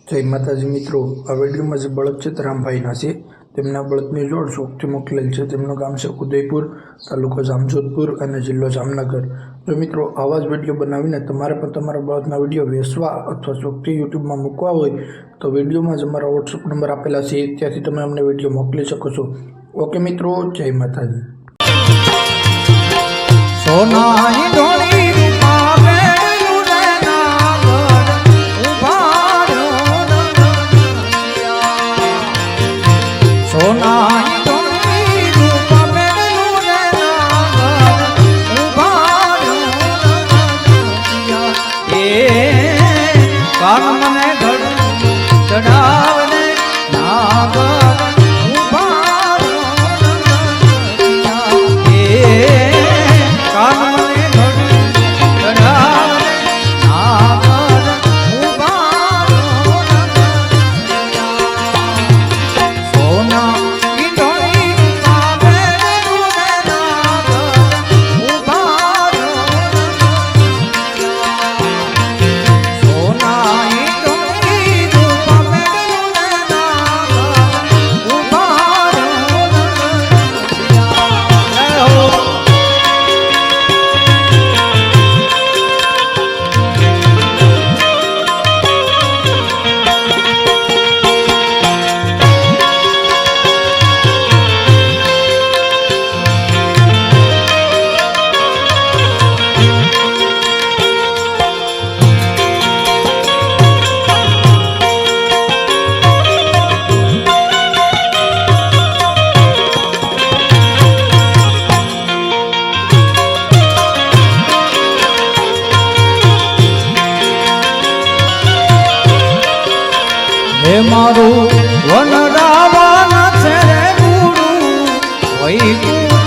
જય માતાજી મિત્રો, આ વિડીયોમાં જે બળદ છે રામભાઈના છે. તેમના બળદની જોડ શોખથી મોકલેલ છે. તેમનું ગામ છે ઉદયપુર, તાલુકો જામજોધપુર અને જિલ્લો જામનગર. જો મિત્રો આવા જ વિડીયો બનાવીને તમારે પણ તમારા બળદના વિડીયો વેચવા અથવા શોખથી યુટ્યુબમાં મૂકવા હોય તો વિડીયોમાં જ અમારા વોટ્સઅપ નંબર આપેલા છે, ત્યાંથી તમે અમને વિડીયો મોકલી શકો છો. ઓકે મિત્રો, જય માતાજી. મારું વન રાવણ છે ગુરુ વૈકુંઠ